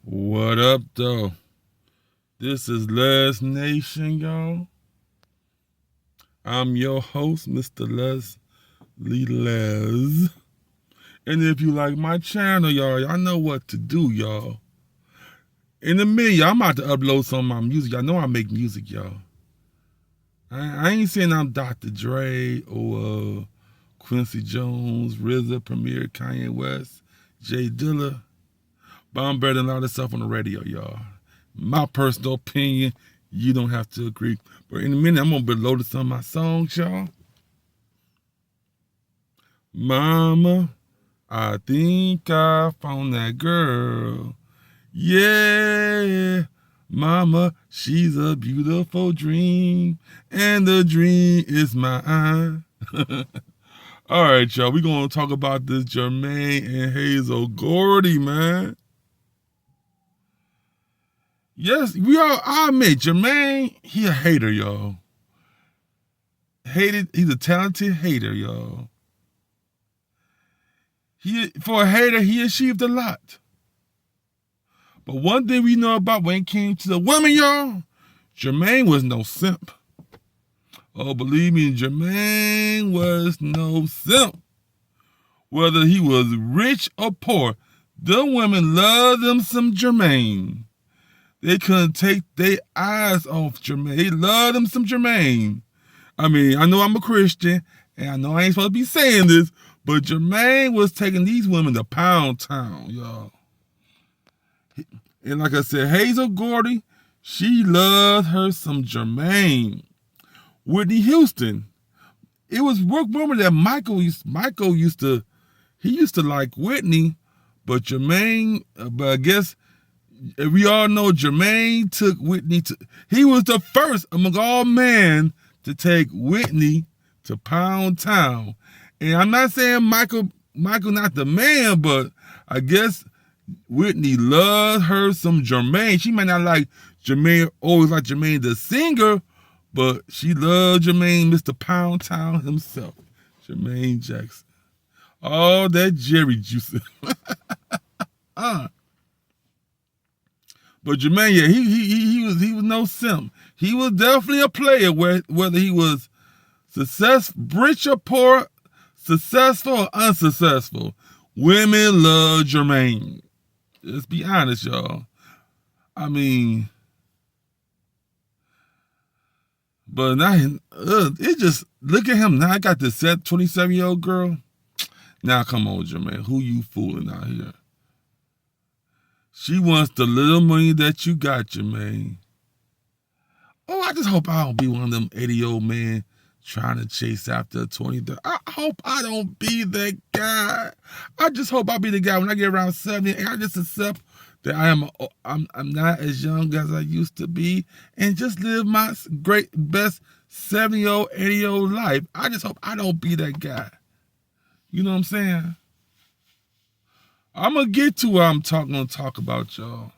What up, though? This is Les Nation, y'all. I'm your host, Mr. Leslie Les. And if you like my channel, y'all know what to do, y'all. In a minute, y'all, I'm about to upload some of my music. Y'all know I make music, y'all. I ain't saying I'm Dr. Dre or Quincy Jones, RZA, Premier, Kanye West, Jay Dilla. But I'm better than a lot of stuff on the radio, y'all. My personal opinion, you don't have to agree. But in a minute, I'm going to be loaded some of my songs, y'all. Mama, I think I found that girl. Yeah, mama, she's a beautiful dream. And the dream is mine. All right, y'all. We're going to talk about this Jermaine and Hazel Gordy, man. Yes, I admit, Jermaine, he a hater, y'all. He's a talented hater, y'all. For a hater, he achieved a lot. But one thing we know about when it came to the women, y'all, Jermaine was no simp. Oh, believe me, Jermaine was no simp. Whether he was rich or poor, the women loved them some Jermaine. They couldn't take their eyes off Jermaine. They loved him some Jermaine. I mean, I know I'm a Christian, and I know I ain't supposed to be saying this, but Jermaine was taking these women to Pound Town, y'all. And like I said, Hazel Gordy, she loved her some Jermaine. Whitney Houston, it was rumored that Michael used to like Whitney, but Jermaine, but I guess we all know Jermaine took Whitney he was the first among all men to take Whitney to Pound Town. And I'm not saying Michael not the man, but I guess Whitney loved her some Jermaine. She might not like Jermaine, always like Jermaine the singer, but she loved Jermaine, Mr. Pound Town himself, Jermaine Jackson. All that Jerry juice. But Jermaine, yeah, he was no simp. He was definitely a player, whether he was rich or poor, successful or unsuccessful. Women love Jermaine. Let's be honest, y'all. I mean, but now it just look at him now. I got this 27-year-old girl. Now come on, Jermaine, who you fooling out here? She wants the little money that you got, Jermaine. Oh, I just hope I don't be one of them 80-year-old men trying to chase after a 20. I hope I don't be that guy. I just hope I be the guy when I get around 70 and I just accept that I'm not as young as I used to be and just live my great best 70-year-old, 80-year-old life. I just hope I don't be that guy. You know what I'm saying? I'm going to get to what I'm going to talk about, y'all.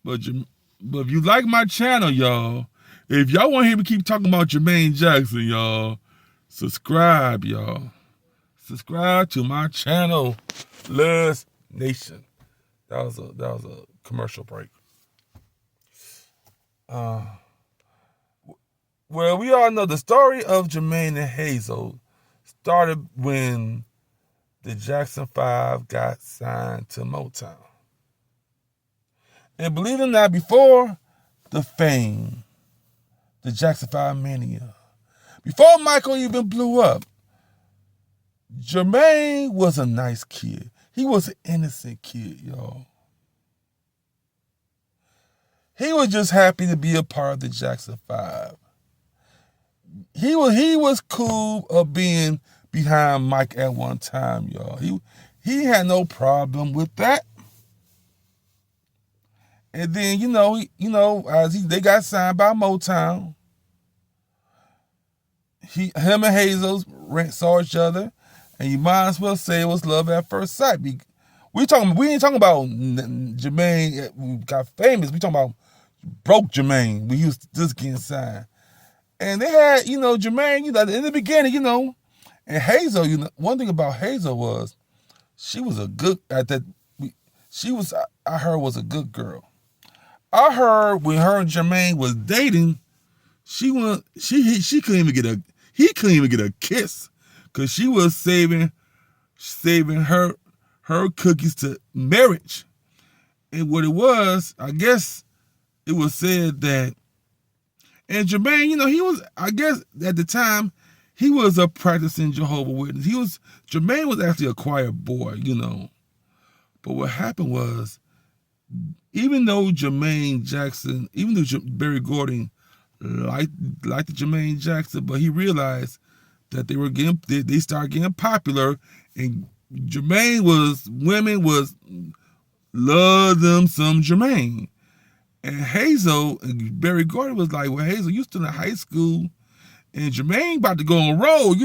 But if you like my channel, y'all, if y'all want to hear me keep talking about Jermaine Jackson, y'all, subscribe, y'all. Subscribe to my channel, Les Nation. That was a commercial break. Well, we all know the story of Jermaine and Hazel started when the Jackson 5 got signed to Motown. And believe it or not, before the fame, the Jackson 5 mania, before Michael even blew up, Jermaine was a nice kid. He was an innocent kid, y'all. He was just happy to be a part of the Jackson 5. He was cool of being behind Mike at one time, y'all. He had no problem with that. And then they got signed by Motown. Him and Hazel saw each other, and you might as well say it was love at first sight. We ain't talking about Jermaine who got famous. We talking about broke Jermaine. We used to just getting signed. And they had, Jermaine, in the beginning, and Hazel, one thing about Hazel was she was a good at that. She was, I heard, was a good girl. I heard when her and Jermaine was dating, she couldn't even get he couldn't even get a kiss because she was saving her cookies to marriage. And what it was, I guess it was said that, and Jermaine, he was, I guess at the time, he was a practicing Jehovah's Witness. Jermaine was actually a quiet boy, But what happened was, even though Berry Gordy liked the Jermaine Jackson, but he realized that they started getting popular, and women love them some Jermaine. And Hazel and Berry Gordy was like, well, Hazel, you still in high school, and Jermaine about to go on a roll,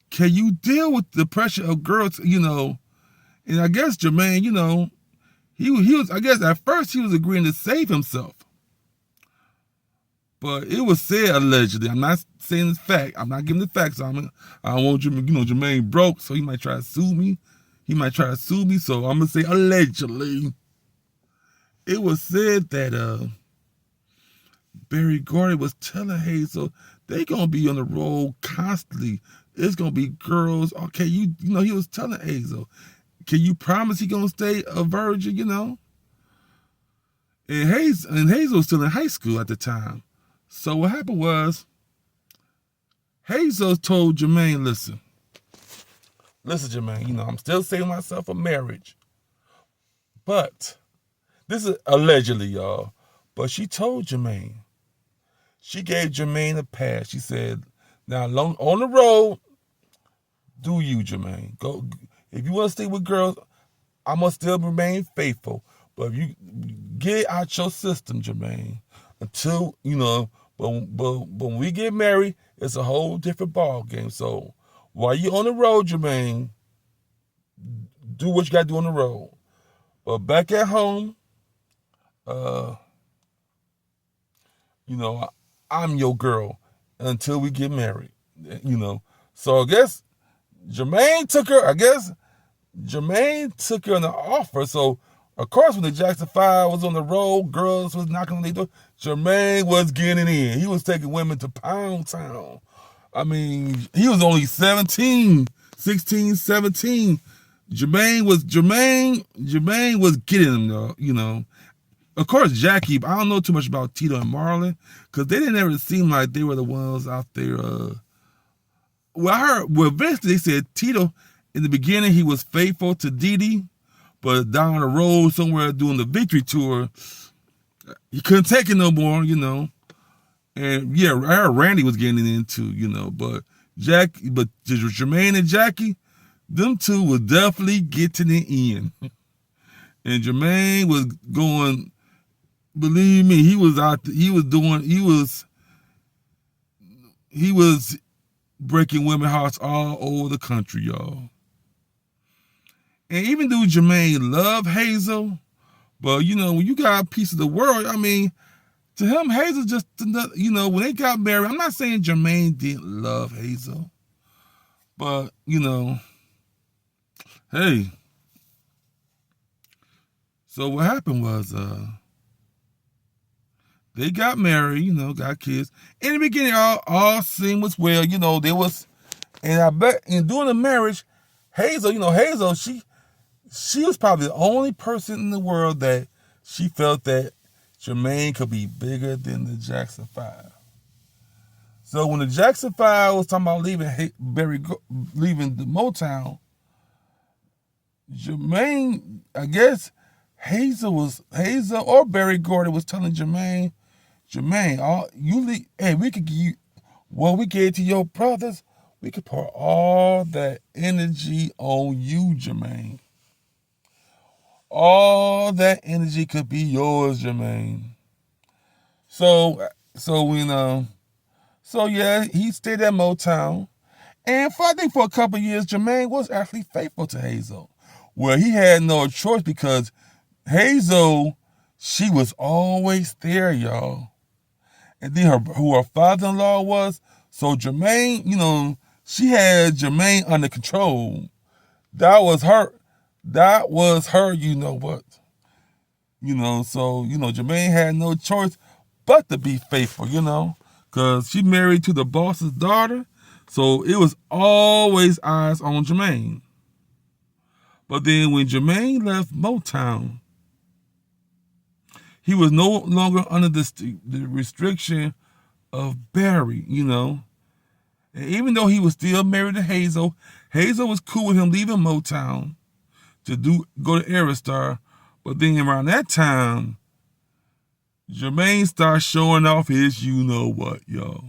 Can you deal with the pressure of girls, And I guess Jermaine, he was, I guess at first he was agreeing to save himself. But it was said allegedly. I'm not saying it's fact. I'm not giving the facts. I don't want Jermaine broke, so he might try to sue me. So I'm going to say allegedly. It was said that Berry Gordy was telling Hazel they going to be on the road constantly. It's going to be girls. Okay, he was telling Hazel, can you promise he going to stay a virgin, And Hazel was still in high school at the time. So what happened was, Hazel told Jermaine, listen, Jermaine, I'm still saving myself for marriage. But, this is allegedly, y'all, but she told Jermaine, she gave Jermaine a pass. She said, now on the road, do you, Jermaine. Go. If you want to stay with girls, I'm going to still remain faithful. But if you get out your system, Jermaine, until, but when we get married, it's a whole different ball game. So while you're on the road, Jermaine, do what you got to do on the road. But back at home, I'm your girl until we get married, So I guess Jermaine took her on the offer. So, of course, when the Jackson 5 was on the road, girls was knocking on their door, Jermaine was getting in. He was taking women to Pound Town. I mean, he was only 16, 17. Jermaine was getting them, though, Of course, Jackie, I don't know too much about Tito and Marlon, because they didn't ever seem like they were the ones out there. Eventually they said Tito, in the beginning, he was faithful to Dee Dee, but down the road somewhere doing the victory tour, he couldn't take it no more, And yeah, I heard Randy was getting it into, but Jermaine and Jackie, them two was definitely getting it in. And Jermaine was going, believe me, he was breaking women's hearts all over the country, y'all. And even though Jermaine loved Hazel, but when you got a piece of the world, I mean, to him, Hazel just, when they got married, I'm not saying Jermaine didn't love Hazel, but, hey. So what happened was, they got married, got kids. In the beginning, all seemed was well, there was, and I bet, in doing the marriage, Hazel, she was probably the only person in the world that she felt that Jermaine could be bigger than the Jackson 5. So when the Jackson 5 was talking about leaving the Motown, Jermaine, I guess Hazel or Berry Gordy was telling Jermaine, you leave, hey, we could give you what we gave to your brothers. We could pour all that energy on you, Jermaine. All that energy could be yours, Jermaine. So yeah, he stayed at Motown. And I think for a couple of years, Jermaine was actually faithful to Hazel. Well, he had no choice because Hazel, she was always there, y'all. And then who her father-in-law was. So Jermaine, she had Jermaine under control. That was her. That was her, what. So, Jermaine had no choice but to be faithful, because she married to the boss's daughter. So it was always eyes on Jermaine. But then when Jermaine left Motown, he was no longer under the restriction of Barry, And even though he was still married to Hazel, Hazel was cool with him leaving Motown to go to Aerostar. But then around that time, Jermaine started showing off his you-know-what, y'all.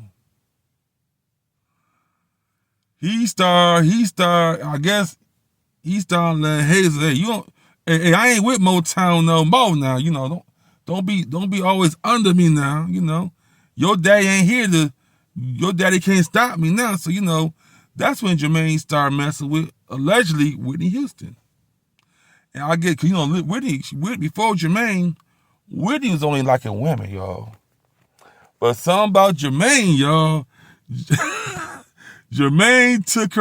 He started, I guess, he started letting Hazel, hey, I ain't with Motown no more now, don't be always under me now, Your daddy ain't here your daddy can't stop me now. So, that's when Jermaine started messing with, allegedly, Whitney Houston. And I get, Whitney, before Jermaine, Whitney was only liking women, y'all. But something about Jermaine, y'all, Jermaine took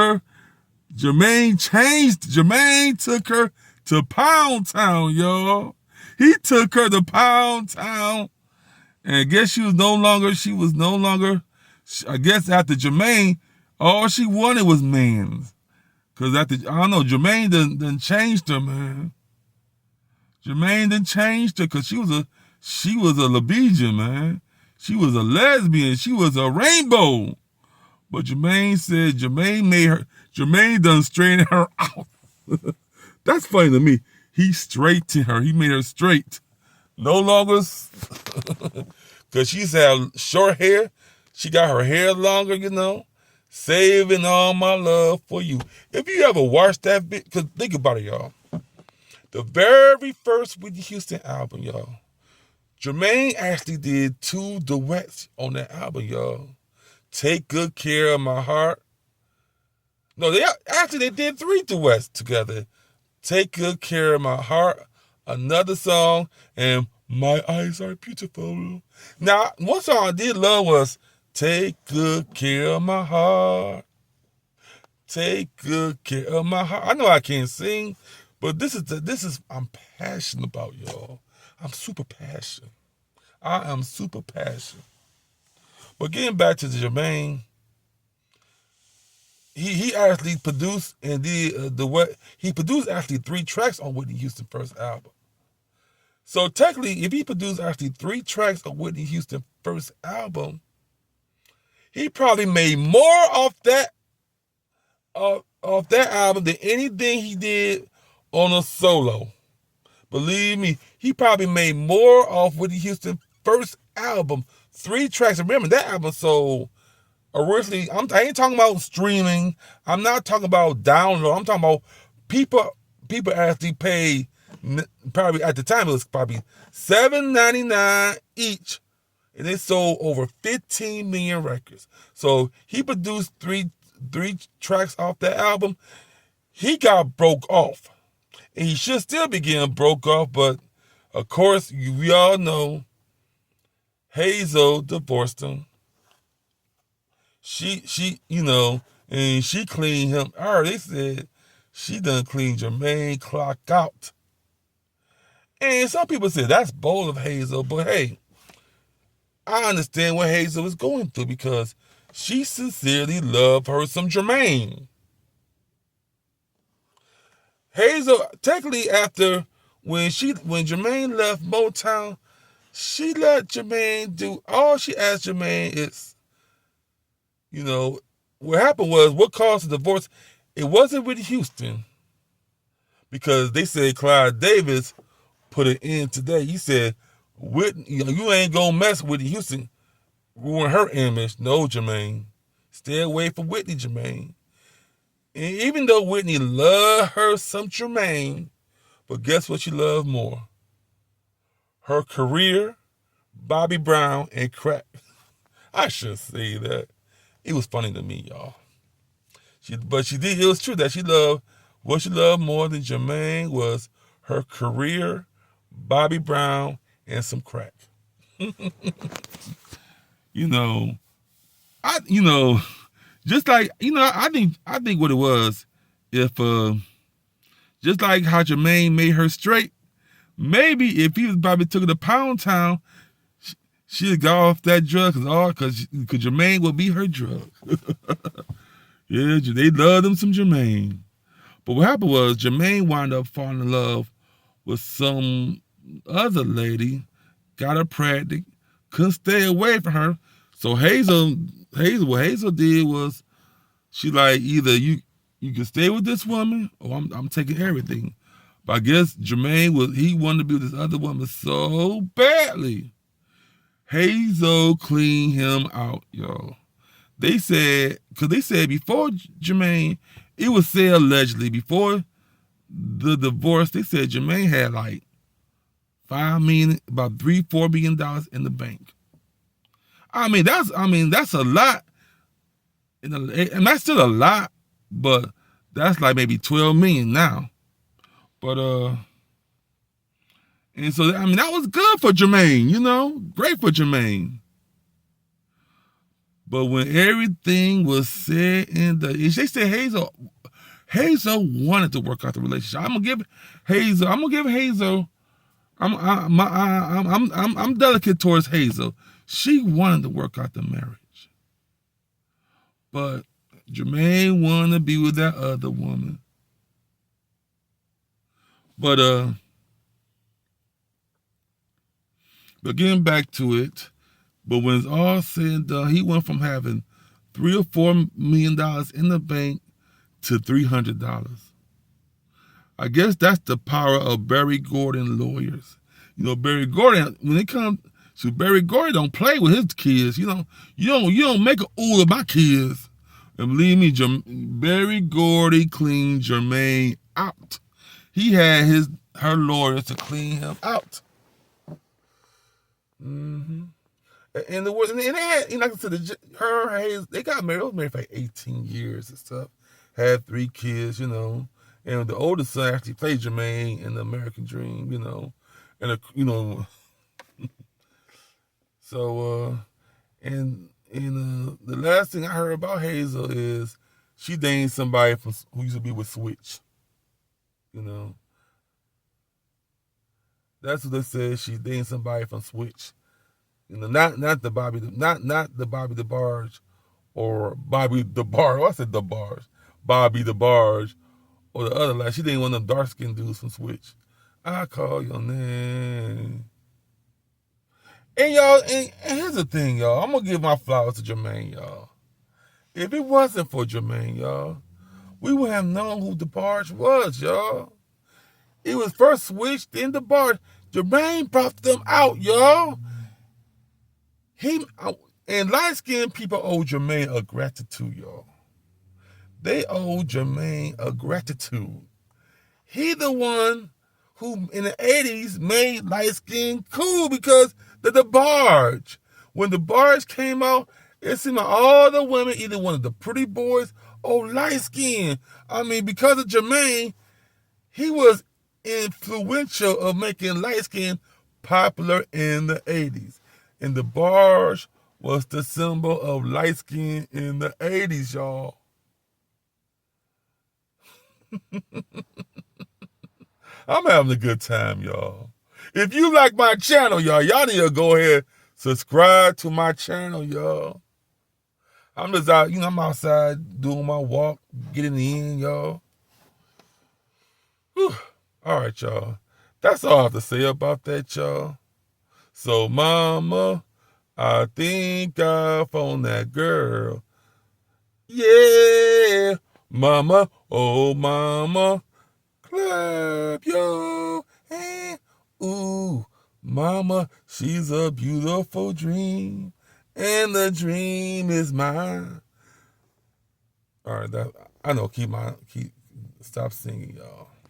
her to Pound Town, y'all. He took her to Pound Town. And I guess she was no longer, I guess after Jermaine, all she wanted was mans. Because Jermaine done changed her, man. Jermaine done changed her because she was a lesbian, man. She was a lesbian. She was a rainbow. But Jermaine said Jermaine done straightened her out. That's funny to me. He straightened her. He made her straight. No longer, because she had short hair. She got her hair longer, Saving all my love for you. If you ever watched that bit, because think about it, y'all. The very first Whitney Houston album, y'all, Jermaine actually did 2 duets on that album, y'all. Take Good Care of My Heart. No, they did 3 duets together. Take Good Care of My Heart, another song, and My Eyes Are Beautiful. Now, one song I did love was Take Good Care of My Heart. Take good care of my heart. I know I can't sing, but this is I'm passionate about, y'all. I'm super passionate. I am super passionate. But getting back to Jermaine, he actually produced and did he produced actually 3 tracks on Whitney Houston's first album. So technically, if he produced actually 3 tracks on Whitney Houston's first album, he probably made more off that album than anything he did on a solo. Believe me, he probably made more off Whitney Houston's first album. 3 tracks. Remember, that album sold originally, I ain't talking about streaming. I'm not talking about download. I'm talking about people actually paid, probably at the time it was probably $7.99 each. And it sold over 15 million records. So he produced three tracks off that album. He got broke off. And he should still be getting broke off, but of course, we all know Hazel divorced him. She and she cleaned him. They said she done cleaned Jermaine clock out. And some people say that's bold of Hazel, but hey, I understand what Hazel is going through because she sincerely loved her some Jermaine. Hazel, technically after when Jermaine left Motown, she let Jermaine do all she asked Jermaine is, what happened was what caused the divorce. It wasn't with Houston because they said Clive Davis put an end to that. He said, Whitney, you ain't gonna mess with Houston, ruin her image. No, Jermaine, stay away from Whitney, Jermaine. And even though Whitney loved her some Jermaine, but guess what she loved more? Her career, Bobby Brown, and crack. I should say that. It was funny to me, y'all. But she did. It was true that what she loved more than Jermaine was her career, Bobby Brown, and some crack. Just like, I think what it was, if Just like how Jermaine made her straight. Maybe if he was probably took her to Pound Town, she'd got off that drug because Jermaine would be her drug. Yeah, they loved him some Jermaine. But what happened was Jermaine wound up falling in love with some other lady, got her pregnant, couldn't stay away from her. So what Hazel did was she like either you can stay with this woman or I'm taking everything. But I guess Jermaine he wanted to be with this other woman so badly. Hazel cleaned him out, y'all. They said before Jermaine, it was said allegedly before the divorce, they said Jermaine had like $5 million, about $4 million in the bank. That's a lot, and that's still a lot, but that's like maybe 12 million now. But and so that was good for Jermaine, great for Jermaine. But when everything was said they said Hazel wanted to work out the relationship. I'm gonna give Hazel. I'm delicate towards Hazel. She wanted to work out the marriage, but Jermaine wanted to be with that other woman. But getting back to it. But when it's all said and done, he went from having $3 or $4 million in the bank to $300. I guess that's the power of Barry Gordon lawyers. Barry Gordon, when it comes to Barry Gordon, don't play with his kids. You don't make a ooh of my kids. And believe me, Barry Gordy cleaned Jermaine out. He had her lawyers to clean him out. Mm-hmm. And the words, and they had, like I said, Hazel, they got married. They was married for like 18 years and stuff. Had 3 kids, and the oldest son actually played Jermaine in the American Dream, and so and the last thing I heard about Hazel is she dated somebody who used to be with Switch, That's what they said. She dated somebody from Switch. Not the Bobby, not the Bobby DeBarge, or Bobby DeBarge. I said DeBarge, Bobby DeBarge, or the other lad. She didn't want them dark skinned dudes from Switch. I call your name. And y'all, and here's the thing, y'all. I'm gonna give my flowers to Jermaine, y'all. If it wasn't for Jermaine, y'all, we would have known who DeBarge was, y'all. It was first Switch, then DeBarge. Jermaine brought them out, y'all. And light-skinned people owe Jermaine a gratitude, y'all. They owe Jermaine a gratitude. He the one who, in the 80s, made light-skin cool because the DeBarge. When DeBarge came out, it seemed like all the women either wanted the pretty boys or light-skin. Because of Jermaine, he was influential of making light-skin popular in the 80s. And DeBarge was the symbol of light skin in the 80s, y'all. I'm having a good time, y'all. If you like my channel, y'all need to go ahead, subscribe to my channel, y'all. I'm just out, I'm outside doing my walk, getting in, y'all. Whew. All right, y'all. That's all I have to say about that, y'all. So, mama, I think I found that girl. Yeah, mama, oh mama, clap your hand. Ooh, mama, she's a beautiful dream, and the dream is mine. All right, I know. Stop singing, y'all.